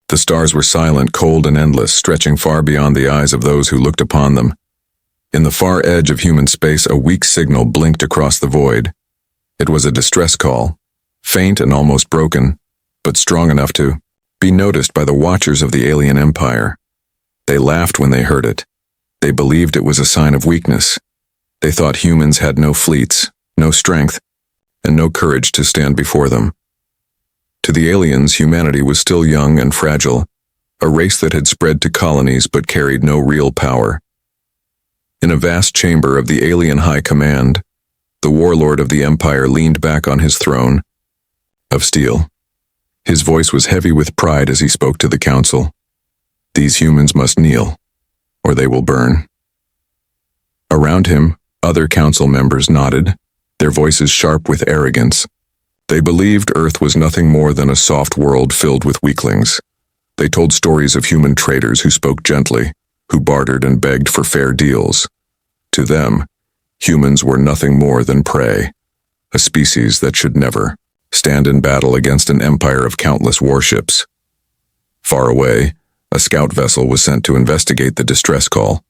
The stars were silent, cold, and endless, stretching far beyond the eyes of those who looked upon them. In the far edge of human space, a weak signal blinked across the void. It was a distress call, faint and almost broken, but strong enough to be noticed by the watchers of the alien empire. They laughed when they heard it. They believed it was a sign of weakness. They thought humans had no fleets, no strength, and no courage to stand before them. To the aliens, humanity was still young and fragile, a race that had spread to colonies but carried no real power. In a vast chamber of the alien high command, the warlord of the empire leaned back on his throne of steel. His voice was heavy with pride as he spoke to the council. These humans must kneel, or they will burn. Around him, other council members nodded, their voices sharp with arrogance. They believed Earth was nothing more than a soft world filled with weaklings. They told stories of human traders who spoke gently, who bartered and begged for fair deals. To them, humans were nothing more than prey, a species that should never stand in battle against an empire of countless warships. Far away, a scout vessel was sent to investigate the distress call.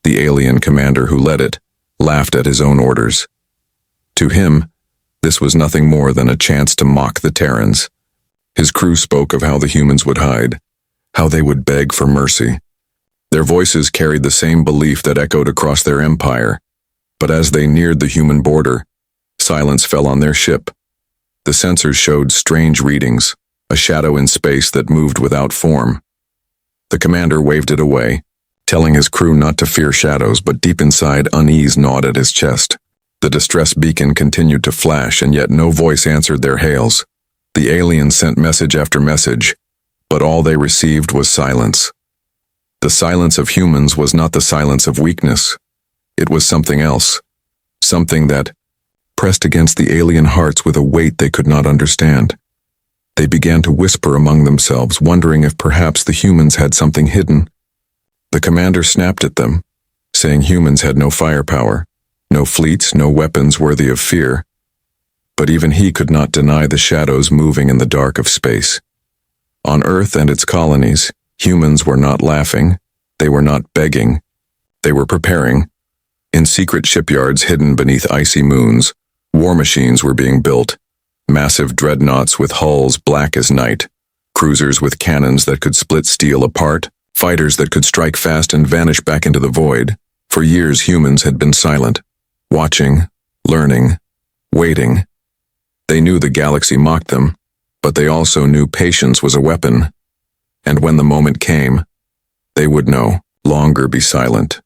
The alien commander who led it laughed at his own orders. To him, this was nothing more than a chance to mock the Terrans. His crew spoke of how the humans would hide, how they would beg for mercy. Their voices carried the same belief that echoed across their empire, but as they neared the human border, silence fell on their ship. The sensors showed strange readings, a shadow in space that moved without form. The commander waved it away, telling his crew not to fear shadows, but deep inside, unease gnawed at his chest. The distress beacon continued to flash, and yet no voice answered their hails. The aliens sent message after message, but all they received was silence. The silence of humans was not the silence of weakness. It was something else, something that pressed against the alien hearts with a weight they could not understand. They began to whisper among themselves, wondering if perhaps the humans had something hidden. The commander snapped at them, saying humans had no firepower, no fleets, no weapons worthy of fear. But even he could not deny the shadows moving in the dark of space. On Earth and its colonies, humans were not laughing, they were not begging, they were preparing. In secret shipyards hidden beneath icy moons, war machines were being built, massive dreadnoughts with hulls black as night, cruisers with cannons that could split steel apart, fighters that could strike fast and vanish back into the void. For years humans had been silent, watching, learning, waiting. They knew the galaxy mocked them, but they also knew patience was a weapon. And when the moment came, they would no longer be silent.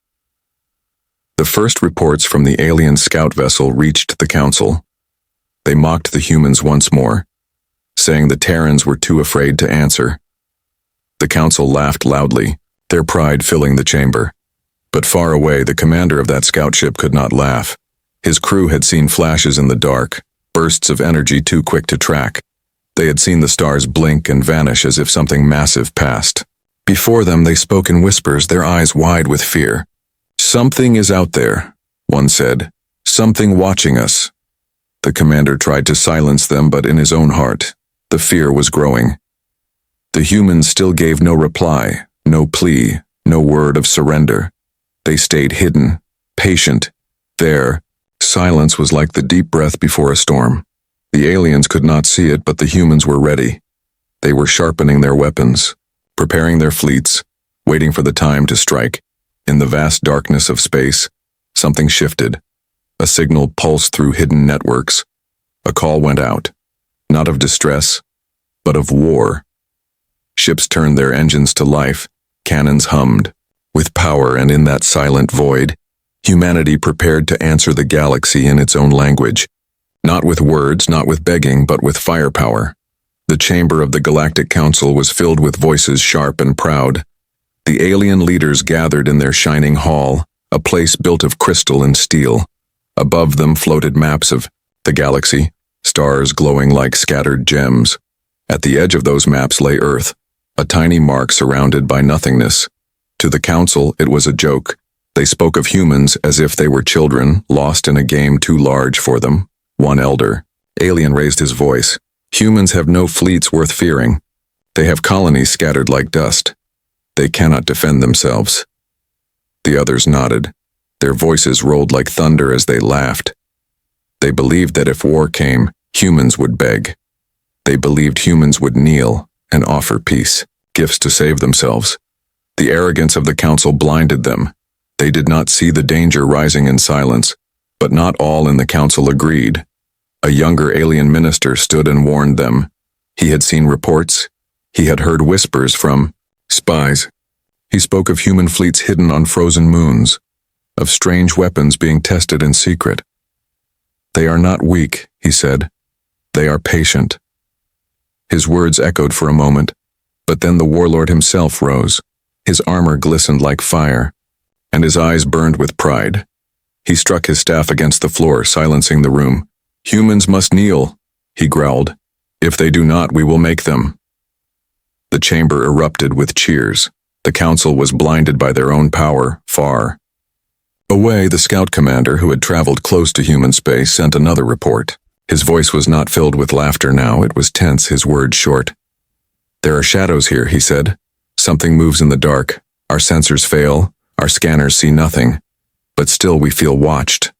The first reports from the alien scout vessel reached the council. They mocked the humans once more, saying the Terrans were too afraid to answer. The council laughed loudly, their pride filling the chamber. But far away, the commander of that scout ship could not laugh. His crew had seen flashes in the dark, bursts of energy too quick to track. They had seen the stars blink and vanish as if something massive passed. Before them, they spoke in whispers, their eyes wide with fear. "Something is out there," one said. "Something watching us." The commander tried to silence them, but in his own heart, the fear was growing. The humans still gave no reply, no plea, no word of surrender. They stayed hidden, patient. There, silence was like the deep breath before a storm. The aliens could not see it, but the humans were ready. They were sharpening their weapons, preparing their fleets, waiting for the time to strike. In the vast darkness of space, something shifted. A signal pulsed through hidden networks. A call went out, not of distress, but of war. Ships turned their engines to life, cannons hummed with power, and in that silent void, humanity prepared to answer the galaxy in its own language. Not with words, not with begging, but with firepower. The chamber of the Galactic Council was filled with voices sharp and proud. The alien leaders gathered in their shining hall, a place built of crystal and steel. Above them floated maps of the galaxy, stars glowing like scattered gems. At the edge of those maps lay Earth, a tiny mark surrounded by nothingness. To the council, it was a joke. They spoke of humans as if they were children, lost in a game too large for them. One elder, alien, raised his voice. "Humans have no fleets worth fearing. They have colonies scattered like dust. They cannot defend themselves. The others nodded. Their voices rolled like thunder as they laughed. They believed that if war came, humans would beg. They believed humans would kneel and offer peace, gifts to save themselves. The arrogance of the council blinded them. They did not see the danger rising in silence, but not all in the council agreed. A younger alien minister stood and warned them. He had seen reports. He had heard whispers from spies. He spoke of human fleets hidden on frozen moons, of strange weapons being tested in secret. They are not weak, he said. They are patient. His words echoed for a moment, but then the warlord himself rose. His armor glistened like fire, and his eyes burned with pride. He struck his staff against the floor, silencing the room. Humans must kneel, he growled. If they do not, we will make them. The chamber erupted with cheers. The council was blinded by their own power, far away. The scout commander, who had traveled close to human space, sent another report. His voice was not filled with laughter now, it was tense, his words short. There are shadows here, he said. Something moves in the dark. Our sensors fail, our scanners see nothing, but still we feel watched.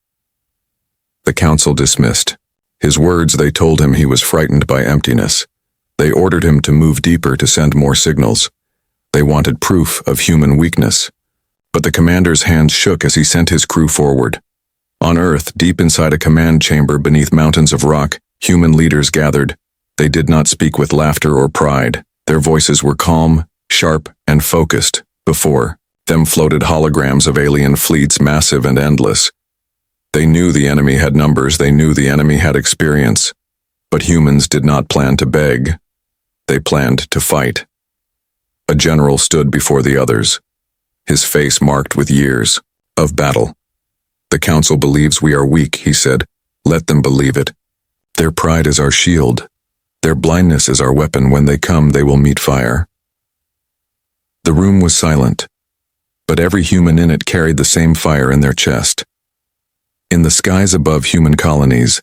The council dismissed. His words, they told him he was frightened by emptiness. They ordered him to move deeper, to send more signals. They wanted proof of human weakness. But the commander's hands shook as he sent his crew forward. On Earth, deep inside a command chamber beneath mountains of rock, human leaders gathered. They did not speak with laughter or pride. Their voices were calm, sharp, and focused. Before them floated holograms of alien fleets, massive and endless. They knew the enemy had numbers, they knew the enemy had experience. But humans did not plan to beg. They planned to fight. A general stood before the others, his face marked with years of battle. The council believes we are weak, he said. Let them believe it. Their pride is our shield. Their blindness is our weapon. When they come, they will meet fire. The room was silent, but every human in it carried the same fire in their chest. In the skies above human colonies,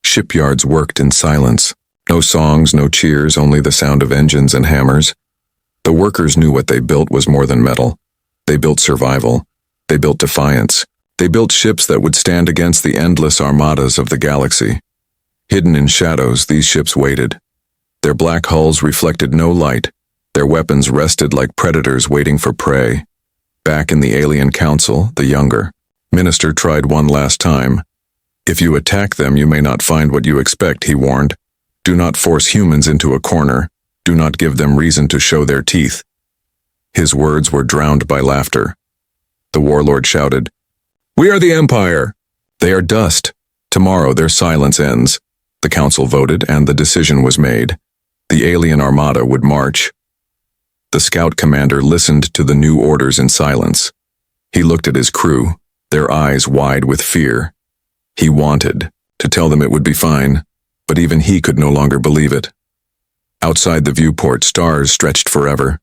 shipyards worked in silence. No songs, no cheers, only the sound of engines and hammers. The workers knew what they built was more than metal. They built survival. They built defiance. They built ships that would stand against the endless armadas of the galaxy. Hidden in shadows, these ships waited. Their black hulls reflected no light. Their weapons rested like predators waiting for prey. Back in the alien council, the younger minister tried one last time. If you attack them, you may not find what you expect, he warned. Do not force humans into a corner. Do not give them reason to show their teeth. His words were drowned by laughter. The warlord shouted, We are the Empire! They are dust. Tomorrow their silence ends. The council voted, and the decision was made. The alien armada would march. The scout commander listened to the new orders in silence. He looked at his crew, their eyes wide with fear. He wanted to tell them it would be fine, but even he could no longer believe it. Outside the viewport, stars stretched forever.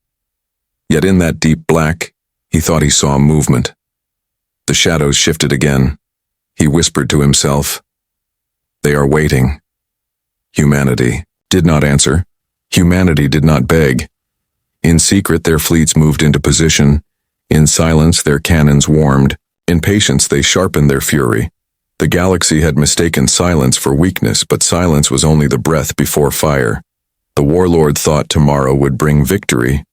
Yet in that deep black, he thought he saw movement. The shadows shifted again. He whispered to himself, They are waiting. Humanity did not answer. Humanity did not beg. In secret, their fleets moved into position. In silence, their cannons warmed. In patience, they sharpened their fury. The galaxy had mistaken silence for weakness, but silence was only the breath before fire. The warlord thought tomorrow would bring victory.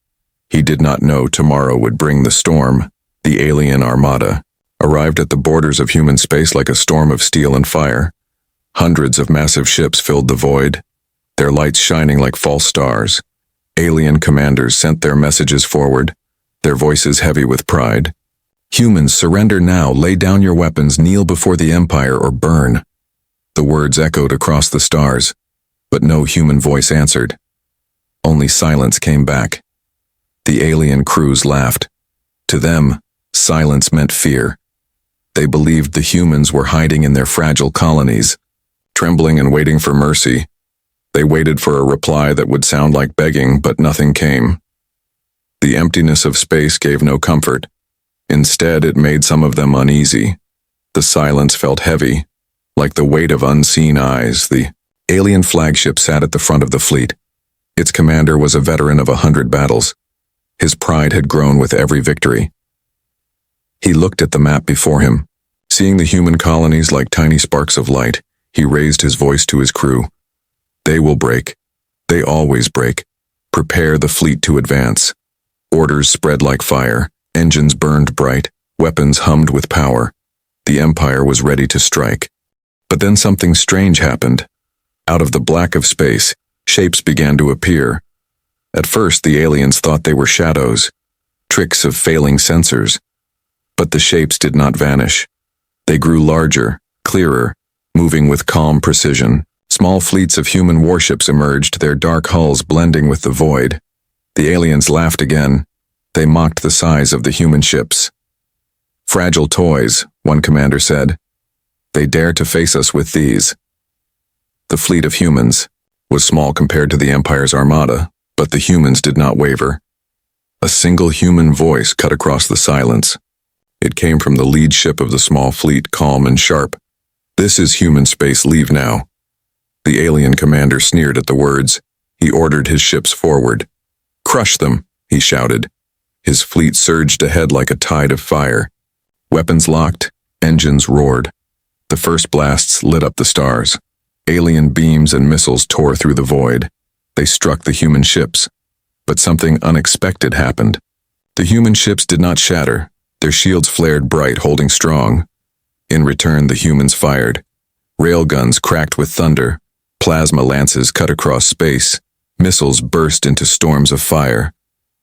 He did not know tomorrow would bring the storm. The alien armada arrived at the borders of human space like a storm of steel and fire. Hundreds of massive ships filled the void, their lights shining like false stars. Alien commanders sent their messages forward, their voices heavy with pride. Humans, surrender now, lay down your weapons, kneel before the Empire, or burn. The words echoed across the stars, but no human voice answered. Only silence came back. The alien crews laughed. To them, silence meant fear. They believed the humans were hiding in their fragile colonies, trembling and waiting for mercy. They waited for a reply that would sound like begging, but nothing came. The emptiness of space gave no comfort. Instead, it made some of them uneasy. The silence felt heavy, like the weight of unseen eyes. The alien flagship sat at the front of the fleet. Its commander was a veteran of 100 battles. His pride had grown with every victory. He looked at the map before him. Seeing the human colonies like tiny sparks of light, he raised his voice to his crew. They will break. They always break. Prepare the fleet to advance. Orders spread like fire. Engines burned bright. Weapons hummed with power. The Empire was ready to strike. But then something strange happened. Out of the black of space, shapes began to appear. At first, the aliens thought they were shadows, tricks of failing sensors. But the shapes did not vanish. They grew larger, clearer, moving with calm precision. Small fleets of human warships emerged, their dark hulls blending with the void. The aliens laughed again. They mocked the size of the human ships. Fragile toys, one commander said. They dare to face us with these. The fleet of humans was small compared to the Empire's armada, but the humans did not waver. A single human voice cut across the silence. It came from the lead ship of the small fleet, calm and sharp. This is human space, leave now. The alien commander sneered at the words. He ordered his ships forward. Crush them, he shouted. His fleet surged ahead like a tide of fire. Weapons locked, engines roared. The first blasts lit up the stars. Alien beams and missiles tore through the void. They struck the human ships. But something unexpected happened. The human ships did not shatter. Their shields flared bright, holding strong. In return, the humans fired. Railguns cracked with thunder. Plasma lances cut across space. Missiles burst into storms of fire.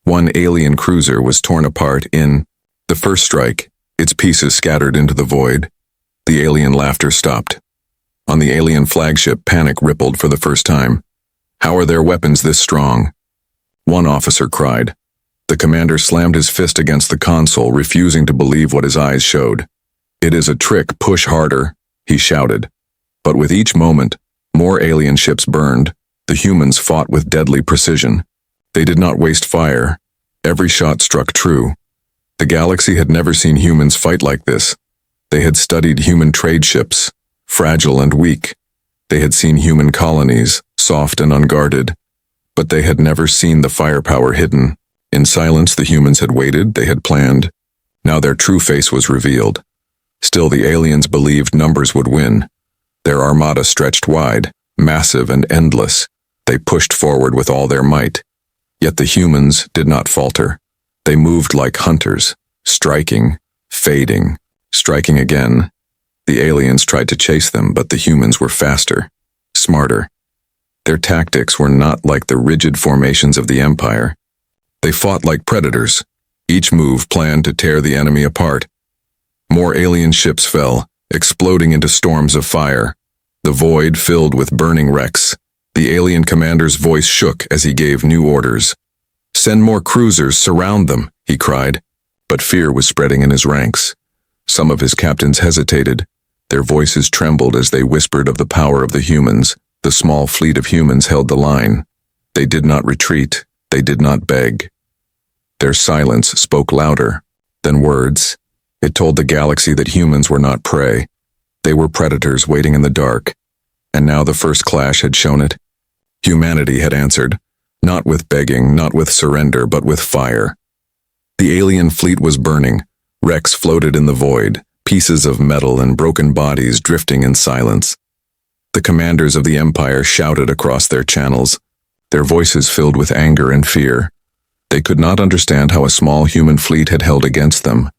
One alien cruiser was torn apart in the first strike. Its pieces scattered into the void. The alien laughter stopped. On the alien flagship, panic rippled for the first time. How are their weapons this strong? One officer cried. The commander slammed his fist against the console, refusing to believe what his eyes showed. It is a trick, push harder, he shouted. But with each moment, more alien ships burned. The humans fought with deadly precision. They did not waste fire. Every shot struck true. The galaxy had never seen humans fight like this. They had studied human trade ships, fragile and weak. They had seen human colonies, soft and unguarded. But they had never seen the firepower hidden. In silence, the humans had waited, they had planned. Now their true face was revealed. Still, the aliens believed numbers would win. Their armada stretched wide, massive and endless. They pushed forward with all their might. Yet the humans did not falter. They moved like hunters, striking, fading, striking again. The aliens tried to chase them, but the humans were faster, smarter. Their tactics were not like the rigid formations of the Empire. They fought like predators. Each move planned to tear the enemy apart. More alien ships fell, exploding into storms of fire. The void filled with burning wrecks. The alien commander's voice shook as he gave new orders. Send more cruisers, surround them, he cried. But fear was spreading in his ranks. Some of his captains hesitated. Their voices trembled as they whispered of the power of the humans. The small fleet of humans held the line. They did not retreat. They did not beg. Their silence spoke louder than words. It told the galaxy that humans were not prey. They were predators waiting in the dark. And now the first clash had shown it. Humanity had answered, not with begging, not with surrender, but with fire. The alien fleet was burning. Wrecks floated in the void, pieces of metal and broken bodies drifting in silence. The commanders of the Empire shouted across their channels, their voices filled with anger and fear. They could not understand how a small human fleet had held against them.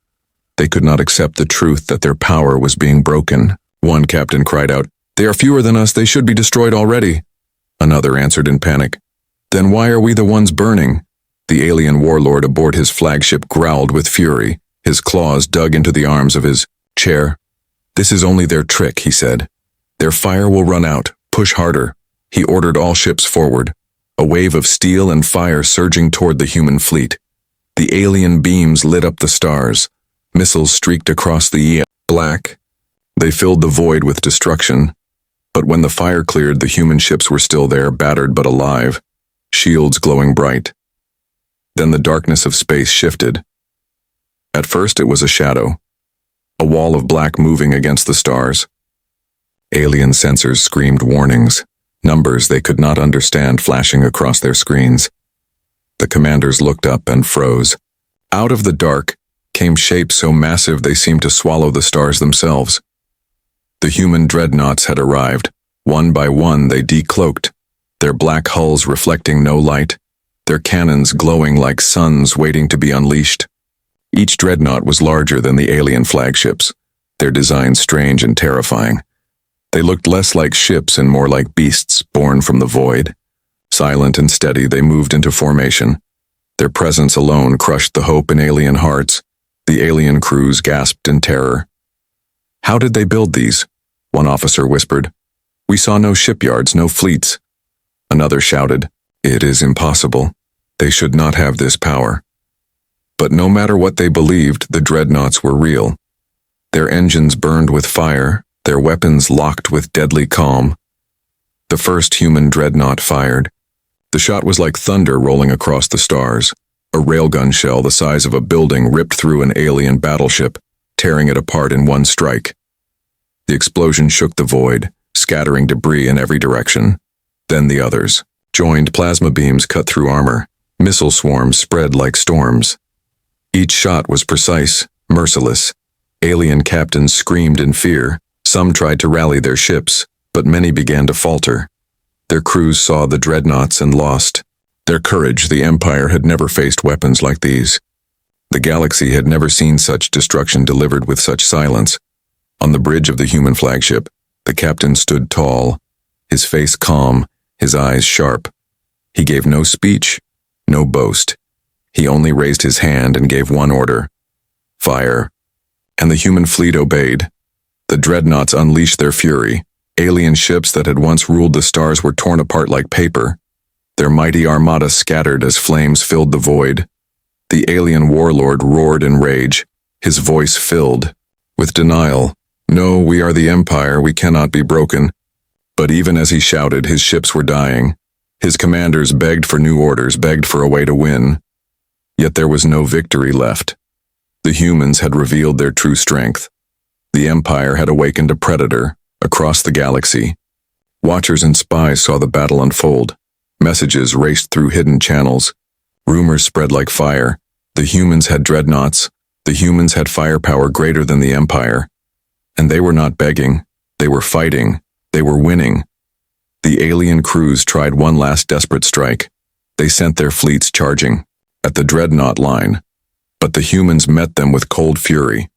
They could not accept the truth that their power was being broken. One captain cried out, "They are fewer than us, they should be destroyed already." Another answered in panic, "Then why are we the ones burning?" The alien warlord aboard his flagship growled with fury. His claws dug into the arms of his chair. "This is only their trick," he said. "Their fire will run out. Push harder." He ordered all ships forward. A wave of steel and fire surging toward the human fleet. The alien beams lit up the stars. Missiles streaked across the black. They filled the void with destruction. But when the fire cleared, the human ships were still there, battered but alive, shields glowing bright. Then the darkness of space shifted. At first it was a shadow, a wall of black moving against the stars. Alien sensors screamed warnings. numbers they could not understand flashing across their screens. The commanders looked up and froze. Out of the dark came shapes so massive they seemed to swallow the stars themselves. The human dreadnoughts had arrived. One by one they decloaked, their black hulls reflecting no light, their cannons glowing like suns waiting to be unleashed. Each dreadnought was larger than the alien flagships, their design strange and terrifying. They looked less like ships and more like beasts born from the void. Silent and steady, they moved into formation. Their presence alone crushed the hope in alien hearts. The alien crews gasped in terror. "How did they build these?" one officer whispered. "We saw no shipyards, no fleets." Another shouted, "It is impossible. They should not have this power." But no matter what they believed, the dreadnoughts were real. Their engines burned with fire, their weapons locked with deadly calm. The first human dreadnought fired. The shot was like thunder rolling across the stars. A railgun shell the size of a building ripped through an alien battleship, tearing it apart in one strike. The explosion shook the void, scattering debris in every direction. Then the others. Joined plasma beams cut through armor. Missile swarms spread like storms. Each shot was precise, merciless. Alien captains screamed in fear. Some tried to rally their ships, but many began to falter. Their crews saw the dreadnoughts and lost. Their courage, the Empire had never faced weapons like these. The galaxy had never seen such destruction delivered with such silence. On the bridge of the human flagship, the captain stood tall, his face calm, his eyes sharp. He gave no speech, no boast. He only raised his hand and gave one order: fire. And the human fleet obeyed. The dreadnoughts unleashed their fury. Alien ships that had once ruled the stars were torn apart like paper. Their mighty armada scattered as flames filled the void. The alien warlord roared in rage, his voice filled with denial. "No, we are the Empire, we cannot be broken." But even as he shouted, his ships were dying. His commanders begged for new orders, begged for a way to win. Yet there was no victory left. The humans had revealed their true strength. The Empire had awakened a predator across the galaxy. Watchers and spies saw the battle unfold. Messages raced through hidden channels. Rumors spread like fire. The humans had dreadnoughts. The humans had firepower greater than the Empire. And they were not begging. They were fighting. They were winning. The alien crews tried one last desperate strike. They sent their fleets charging at the dreadnought line. But the humans met them with cold fury.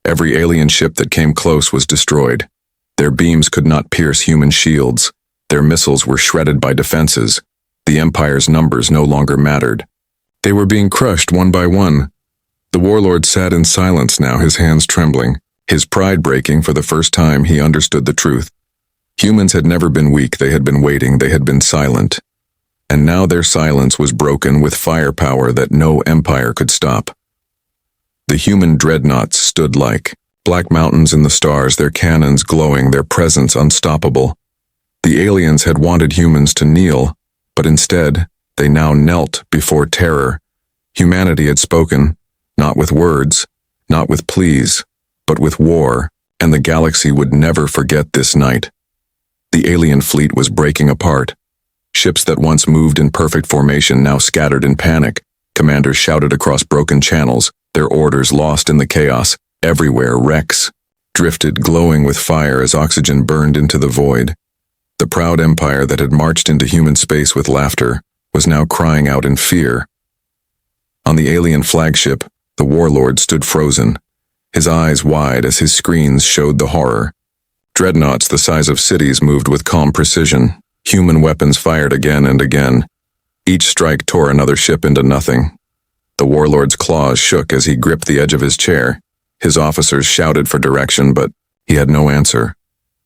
Every alien ship that came close was destroyed. Their beams could not pierce human shields. Their missiles were shredded by defenses. The Empire's numbers no longer mattered. They were being crushed one by one. The warlord sat in silence now, his hands trembling. His pride breaking. For the first time, he understood the truth. Humans had never been weak, they had been waiting, they had been silent. And now their silence was broken with firepower that no empire could stop. The human dreadnoughts stood like black mountains in the stars, their cannons glowing, their presence unstoppable. The aliens had wanted humans to kneel, but instead, they now knelt before terror. Humanity had spoken, not with words, not with pleas, but with war, and the galaxy would never forget this night. The alien fleet was breaking apart. Ships that once moved in perfect formation now scattered in panic. Commanders shouted across broken channels, their orders lost in the chaos. Everywhere, wrecks drifted, glowing with fire as oxygen burned into the void. The proud empire that had marched into human space with laughter was now crying out in fear. On the alien flagship, the warlord stood frozen, his eyes wide as his screens showed the horror. Dreadnoughts the size of cities moved with calm precision. Human weapons fired again and again. Each strike tore another ship into nothing. The warlord's claws shook as he gripped the edge of his chair. His officers shouted for direction, but he had no answer.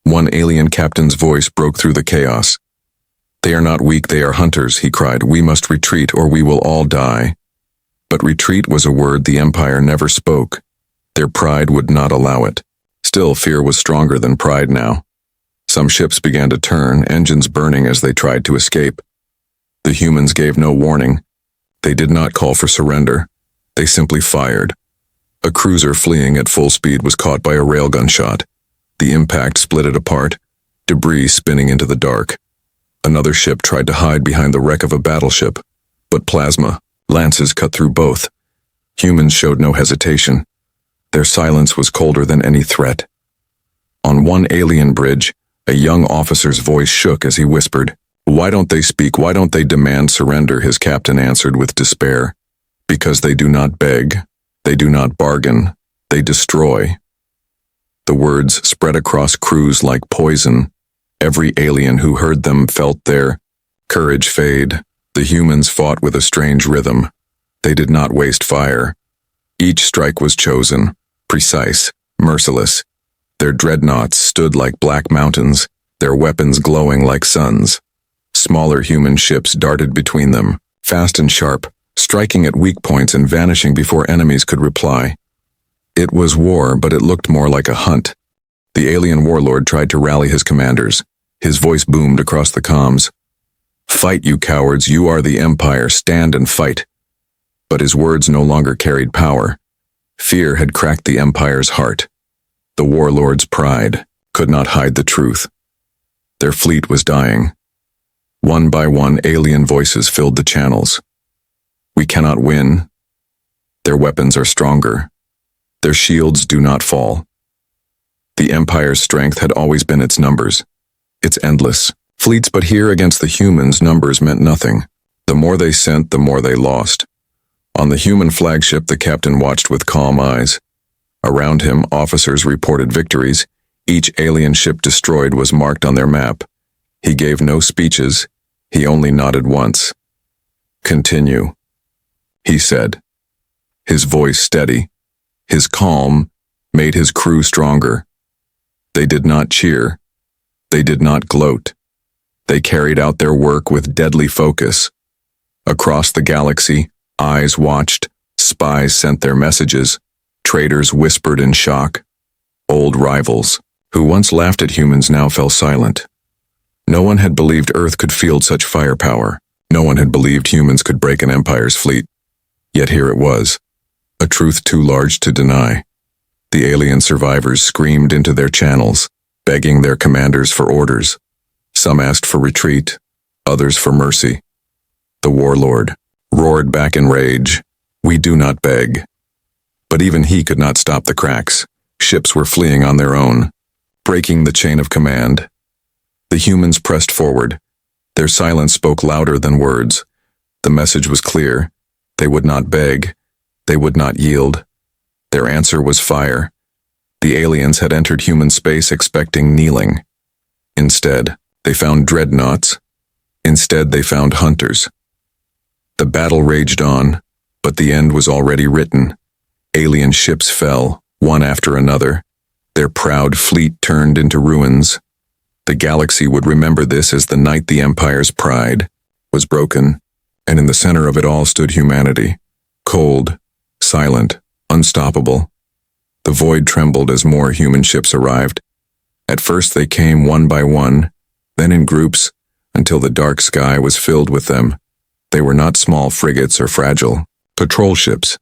One alien captain's voice broke through the chaos. "They are not weak, they are hunters," he cried. "We must retreat or we will all die." But retreat was a word the Empire never spoke. Their pride would not allow it. Still, fear was stronger than pride now. Some ships began to turn, engines burning as they tried to escape. The humans gave no warning. They did not call for surrender. They simply fired. A cruiser fleeing at full speed was caught by a railgun shot. The impact split it apart, debris spinning into the dark. Another ship tried to hide behind the wreck of a battleship, but plasma, lances cut through both. Humans showed no hesitation. Their silence was colder than any threat. On one alien bridge, a young officer's voice shook as he whispered, "Why don't they speak? Why don't they demand surrender?" His captain answered with despair. "Because they do not beg, they do not bargain, they destroy." The words spread across crews like poison. Every alien who heard them felt their courage fade. The humans fought with a strange rhythm. They did not waste fire. Each strike was chosen, precise, merciless. Their dreadnoughts stood like black mountains, their weapons glowing like suns. Smaller human ships darted between them, fast and sharp, striking at weak points and vanishing before enemies could reply. It was war, but it looked more like a hunt. The alien warlord tried to rally his commanders. His voice boomed across the comms. "Fight, you cowards, you are the Empire, stand and fight." But his words no longer carried power. Fear had cracked the Empire's heart. The warlord's pride could not hide the truth. Their fleet was dying. One by one, alien voices filled the channels. "We cannot win. Their weapons are stronger. Their shields do not fall." The Empire's strength had always been its numbers. Its endless fleets, but here against the humans, numbers meant nothing. The more they sent, the more they lost. On the human flagship, the captain watched with calm eyes. Around him, officers reported victories. Each alien ship destroyed was marked on their map. He gave no speeches. He only nodded once. "Continue," he said. His voice steady. His calm made his crew stronger. They did not cheer. They did not gloat. They carried out their work with deadly focus. Across the galaxy, eyes watched, spies sent their messages, traitors whispered in shock. Old rivals, who once laughed at humans, now fell silent. No one had believed Earth could field such firepower. No one had believed humans could break an Empire's fleet. Yet here it was, a truth too large to deny. The alien survivors screamed into their channels, begging their commanders for orders. Some asked for retreat, others for mercy. The warlord roared back in rage, "We do not beg." But even he could not stop the cracks. Ships were fleeing on their own, breaking the chain of command. The humans pressed forward. Their silence spoke louder than words. The message was clear. They would not beg. They would not yield. Their answer was fire. The aliens had entered human space expecting kneeling. Instead, they found dreadnoughts. Instead, they found hunters. The battle raged on, but the end was already written. Alien ships fell, one after another. Their proud fleet turned into ruins. The galaxy would remember this as the night the Empire's pride was broken, and in the center of it all stood humanity, cold, silent, unstoppable. The void trembled as more human ships arrived. At first they came one by one, then in groups, until the dark sky was filled with them. They were not small frigates or fragile patrol ships.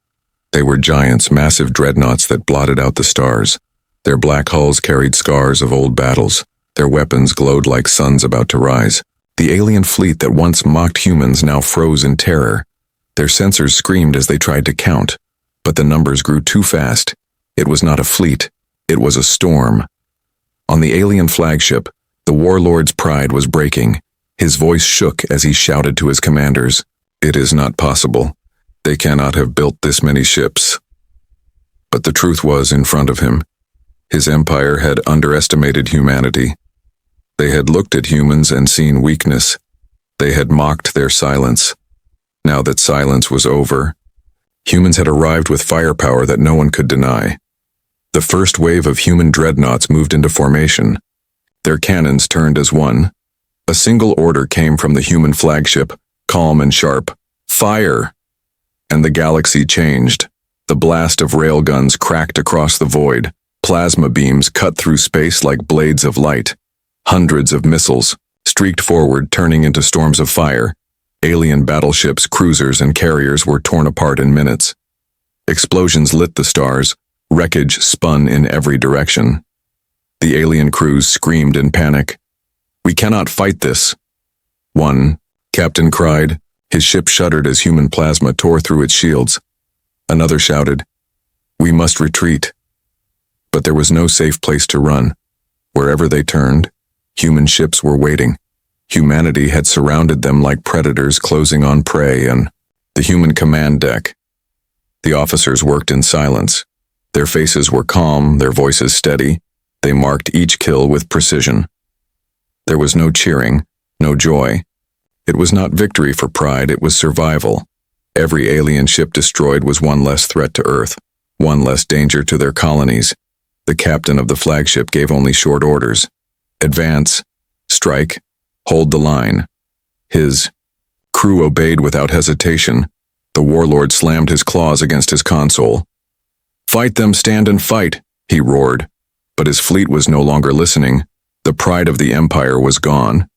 They were giants, massive dreadnoughts that blotted out the stars. Their black hulls carried scars of old battles. Their weapons glowed like suns about to rise. The alien fleet that once mocked humans now froze in terror. Their sensors screamed as they tried to count, but the numbers grew too fast. It was not a fleet, it was a storm. On the alien flagship, the warlord's pride was breaking. His voice shook as he shouted to his commanders, "It is not possible. They cannot have built this many ships." But the truth was in front of him. His empire had underestimated humanity. They had looked at humans and seen weakness. They had mocked their silence. Now that silence was over, humans had arrived with firepower that no one could deny. The first wave of human dreadnoughts moved into formation. Their cannons turned as one. A single order came from the human flagship, calm and sharp. "Fire!" And the galaxy changed. The blast of railguns cracked across the void. Plasma beams cut through space like blades of light. Hundreds of missiles streaked forward, turning into storms of fire. Alien battleships, cruisers, and carriers were torn apart in minutes. Explosions lit the stars. Wreckage spun in every direction. The alien crews screamed in panic. "We cannot fight this." One captain cried. His ship shuddered as human plasma tore through its shields. Another shouted, "We must retreat." But there was no safe place to run. Wherever they turned, human ships were waiting. Humanity had surrounded them like predators closing on prey, and the human command deck. The officers worked in silence. Their faces were calm, their voices steady. They marked each kill with precision. There was no cheering, no joy. It was not victory for pride, it was survival. Every alien ship destroyed was one less threat to Earth, one less danger to their colonies. The captain of the flagship gave only short orders. Advance, strike, hold the line. His crew obeyed without hesitation. The warlord slammed his claws against his console. "Fight them, stand and fight," he roared. But his fleet was no longer listening. The pride of the Empire was gone.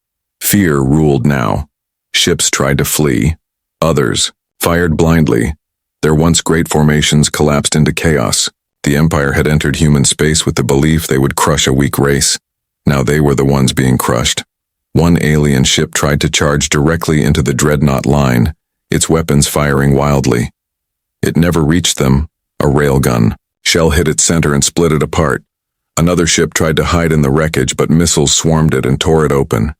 Fear ruled now. Ships tried to flee. Others fired blindly. Their once great formations collapsed into chaos. The Empire had entered human space with the belief they would crush a weak race. Now they were the ones being crushed. One alien ship tried to charge directly into the dreadnought line, its weapons firing wildly. It never reached them. A railgun shell hit its center and split it apart. Another ship tried to hide in the wreckage, but missiles swarmed it and tore it open.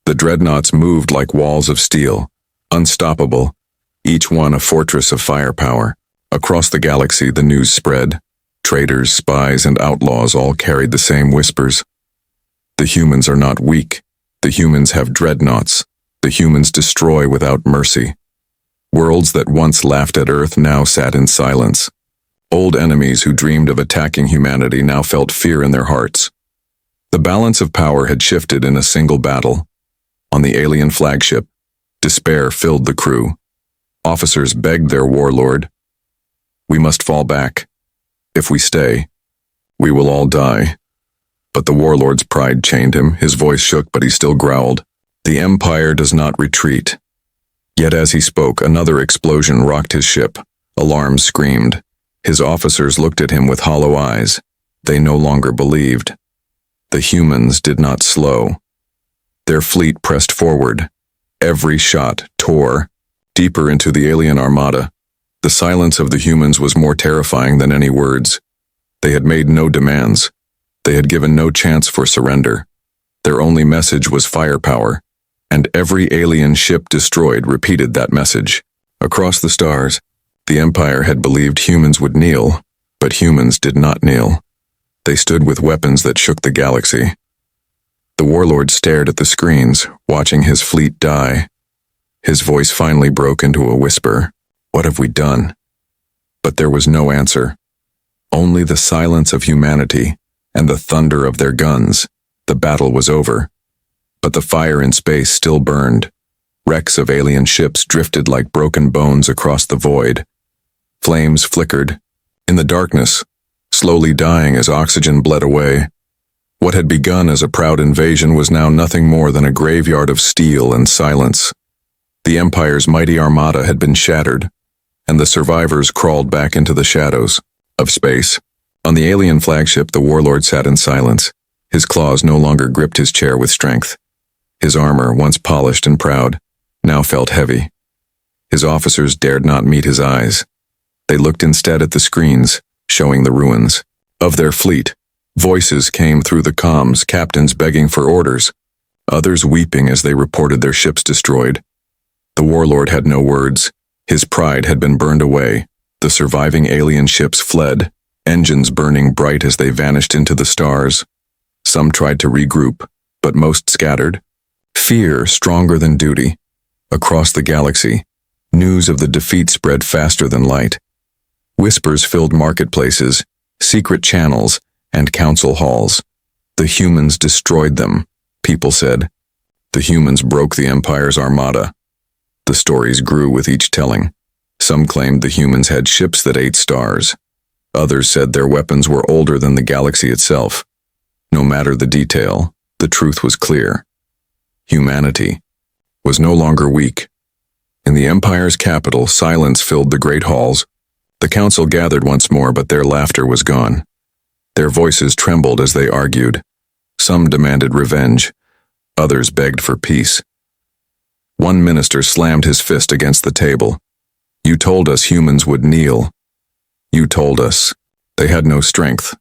The dreadnoughts moved like walls of steel, unstoppable, each one a fortress of firepower. Across the galaxy, the news spread. Traitors, spies, and outlaws all carried the same whispers. The humans are not weak. The humans have dreadnoughts. The humans destroy without mercy. Worlds that once laughed at Earth now sat in silence. Old enemies who dreamed of attacking humanity now felt fear in their hearts. The balance of power had shifted in a single battle. On the alien flagship, despair filled the crew. Officers begged their warlord, "We must fall back. If we stay, we will all die." But the warlord's pride chained him. His voice shook, but he still growled, "The Empire does not retreat." Yet as he spoke, another explosion rocked his ship. Alarms screamed. His officers looked at him with hollow eyes. They no longer believed. The humans did not slow. Their fleet pressed forward. Every shot tore deeper into the alien armada. The silence of the humans was more terrifying than any words. They had made no demands. They had given no chance for surrender. Their only message was firepower, and every alien ship destroyed repeated that message. Across the stars, the Empire had believed humans would kneel, but humans did not kneel. They stood with weapons that shook the galaxy. The warlord stared at the screens, watching his fleet die. His voice finally broke into a whisper. "What have we done?" But there was no answer. Only the silence of humanity and the thunder of their guns. The battle was over. But the fire in space still burned. Wrecks of alien ships drifted like broken bones across the void. Flames flickered in the darkness, slowly dying as oxygen bled away. What had begun as a proud invasion was now nothing more than a graveyard of steel and silence. The Empire's mighty armada had been shattered, and the survivors crawled back into the shadows of space. On the alien flagship, the warlord sat in silence. His claws no longer gripped his chair with strength. His armor, once polished and proud, now felt heavy. His officers dared not meet his eyes. They looked instead at the screens, showing the ruins of their fleet. Voices came through the comms, captains begging for orders, others weeping as they reported their ships destroyed. The warlord had no words. His pride had been burned away. The surviving alien ships fled, engines burning bright as they vanished into the stars. Some tried to regroup, but most scattered. Fear stronger than duty. Across the galaxy, news of the defeat spread faster than light. Whispers filled marketplaces, secret channels, and council halls. The humans destroyed them, people said. The humans broke the Empire's armada. The stories grew with each telling. Some claimed the humans had ships that ate stars. Others said their weapons were older than the galaxy itself. No matter the detail, the truth was clear. Humanity was no longer weak. In the Empire's capital, silence filled the great halls. The council gathered once more, but their laughter was gone. Their voices trembled as they argued. Some demanded revenge. Others begged for peace. One minister slammed his fist against the table. You told us humans would kneel. You told us. They had no strength.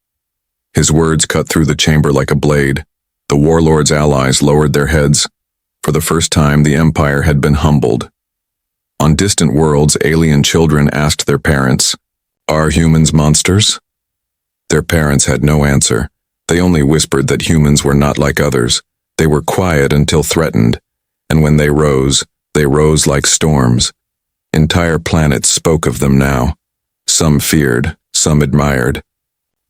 His words cut through the chamber like a blade. The warlord's allies lowered their heads. For the first time, the empire had been humbled. On distant worlds, alien children asked their parents, "Are humans monsters?" Their parents had no answer. They only whispered that humans were not like others. They were quiet until threatened, and when they rose like storms. Entire planets spoke of them now. Some feared, some admired,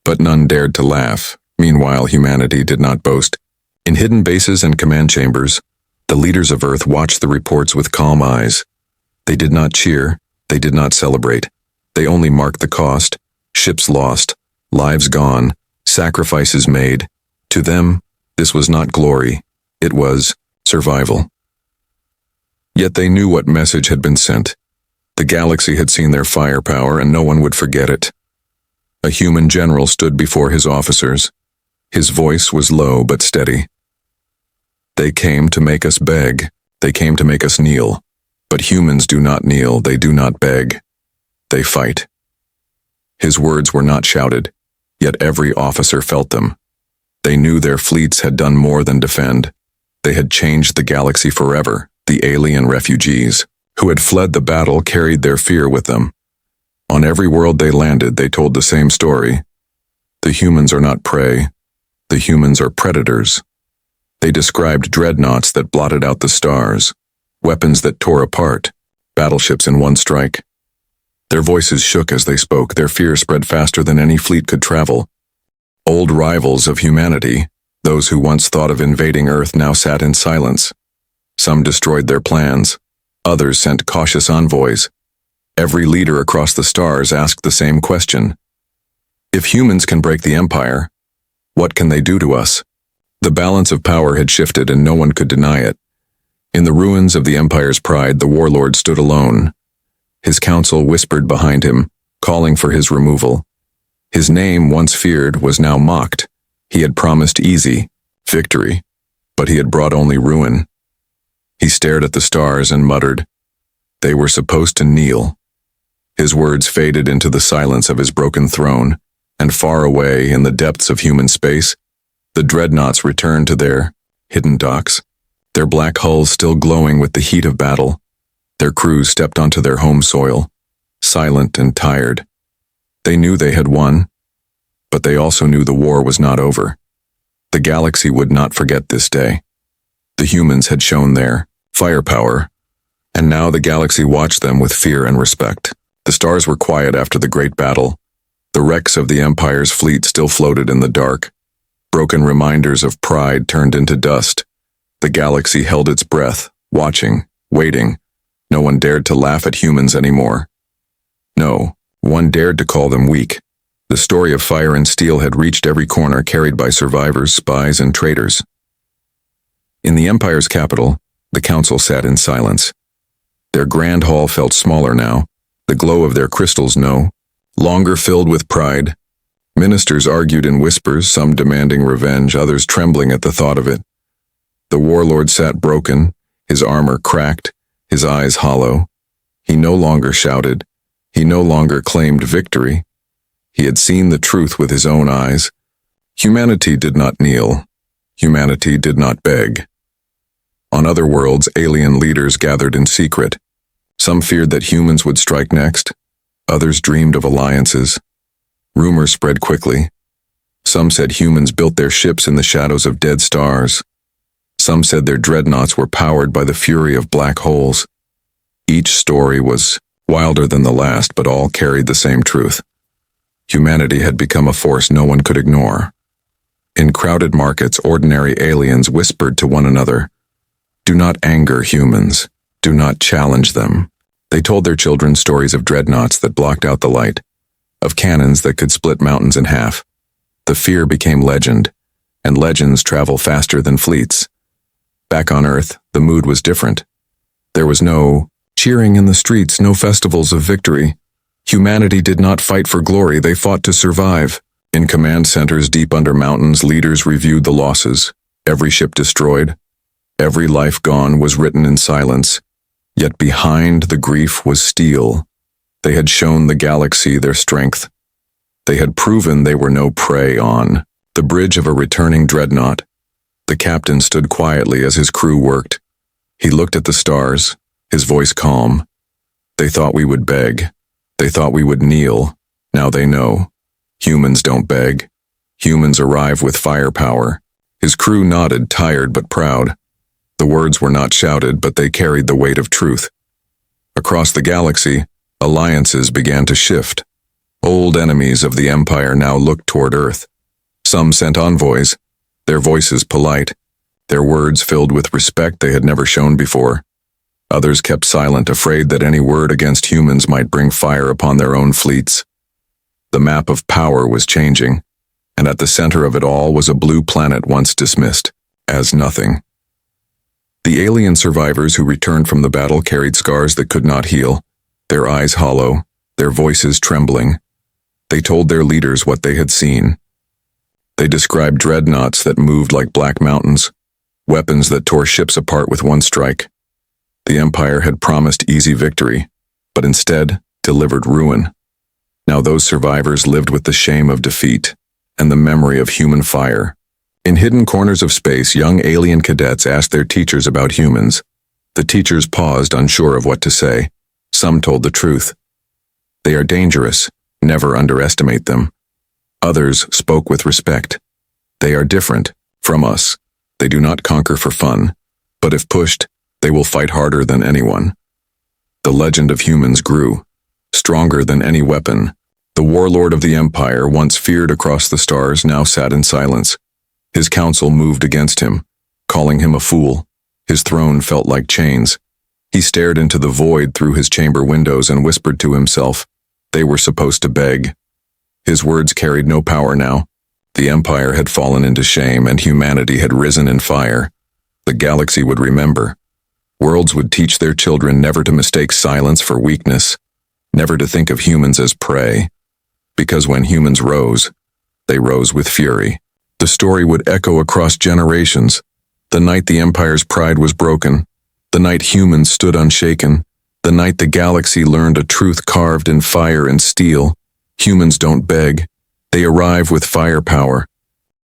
but none dared to laugh. Meanwhile, humanity did not boast. In hidden bases and command chambers, the leaders of Earth watched the reports with calm eyes. They did not cheer, they did not celebrate. They only marked the cost: ships lost, lives gone, sacrifices made. To them, this was not glory, it was survival. Yet they knew what message had been sent. The galaxy had seen their firepower, and no one would forget it. A human general stood before his officers. His voice was low but steady. They came to make us beg. They came to make us kneel. But humans do not kneel, they do not beg. They fight. His words were not shouted, yet every officer felt them. They knew their fleets had done more than defend. They had changed the galaxy forever. The alien refugees, who had fled the battle, carried their fear with them. On every world they landed, they told the same story. The humans are not prey. The humans are predators. They described dreadnoughts that blotted out the stars, weapons that tore apart, battleships in one strike. Their voices shook as they spoke, their fear spread faster than any fleet could travel. Old rivals of humanity, those who once thought of invading Earth, now sat in silence. Some destroyed their plans, others sent cautious envoys. Every leader across the stars asked the same question. If humans can break the Empire, what can they do to us? The balance of power had shifted and no one could deny it. In the ruins of the Empire's pride, the warlord stood alone. His council whispered behind him, calling for his removal. His name, once feared, was now mocked. He had promised easy, victory, but he had brought only ruin. He stared at the stars and muttered, "They were supposed to kneel." His words faded into the silence of his broken throne, and far away in the depths of human space, the dreadnoughts returned to their hidden docks, their black hulls still glowing with the heat of battle. Their crews stepped onto their home soil, silent and tired. They knew they had won, but they also knew the war was not over. The galaxy would not forget this day. The humans had shown their firepower, and now the galaxy watched them with fear and respect. The stars were quiet after the great battle. The wrecks of the Empire's fleet still floated in the dark. Broken reminders of pride turned into dust. The galaxy held its breath, watching, waiting. No one dared to laugh at humans anymore. No, one dared to call them weak. The story of fire and steel had reached every corner, carried by survivors, spies, and traitors. In the Empire's capital, the council sat in silence. Their grand hall felt smaller now, the glow of their crystals no longer filled with pride. Ministers argued in whispers, some demanding revenge, others trembling at the thought of it. The warlord sat broken, his armor cracked, his eyes hollow. He no longer shouted. He no longer claimed victory. He had seen the truth with his own eyes. Humanity did not kneel. Humanity did not beg. On other worlds, alien leaders gathered in secret. Some feared that humans would strike next. Others dreamed of alliances. Rumors spread quickly. Some said humans built their ships in the shadows of dead stars. Some said their dreadnoughts were powered by the fury of black holes. Each story was wilder than the last, but all carried the same truth. Humanity had become a force no one could ignore. In crowded markets, ordinary aliens whispered to one another, "Do not anger humans. Do not challenge them." They told their children stories of dreadnoughts that blocked out the light, of cannons that could split mountains in half. The fear became legend, and legends travel faster than fleets. Back on Earth, the mood was different. There was no cheering in the streets, no festivals of victory. Humanity did not fight for glory, they fought to survive. In command centers deep under mountains, leaders reviewed the losses. Every ship destroyed, Every life gone was written in silence, yet behind the grief was steel. They had shown the galaxy their strength. They had proven they were no prey on the bridge of a returning dreadnought. The captain stood quietly as his crew worked. He looked at the stars, his voice calm. They thought we would beg. They thought we would kneel. Now they know. Humans don't beg. Humans arrive with firepower. His crew nodded, tired but proud. The words were not shouted, but they carried the weight of truth. Across the galaxy, alliances began to shift. Old enemies of the Empire now looked toward Earth. Some sent envoys, their voices polite, their words filled with respect they had never shown before. Others kept silent, afraid that any word against humans might bring fire upon their own fleets. The map of power was changing, and at the center of it all was a blue planet once dismissed as nothing. The alien survivors who returned from the battle carried scars that could not heal, their eyes hollow, their voices trembling. They told their leaders what they had seen. They described dreadnoughts that moved like black mountains, weapons that tore ships apart with one strike. The Empire had promised easy victory, but instead delivered ruin. Now those survivors lived with the shame of defeat and the memory of human fire. In hidden corners of space, young alien cadets asked their teachers about humans. The teachers paused, unsure of what to say. Some told the truth. They are dangerous. Never underestimate them. Others spoke with respect. They are different from us. They do not conquer for fun, but if pushed, they will fight harder than anyone. The legend of humans grew, stronger than any weapon. The warlord of the Empire, once feared across the stars, now sat in silence. His council moved against him, calling him a fool. His throne felt like chains. He stared into the void through his chamber windows and whispered to himself, they were supposed to beg. His words carried no power now. The Empire had fallen into shame and humanity had risen in fire. The galaxy would remember. Worlds would teach their children never to mistake silence for weakness, never to think of humans as prey. Because when humans rose, they rose with fury. The story would echo across generations. The night the Empire's pride was broken, the night humans stood unshaken, the night the galaxy learned a truth carved in fire and steel. Humans don't beg. They arrive with firepower.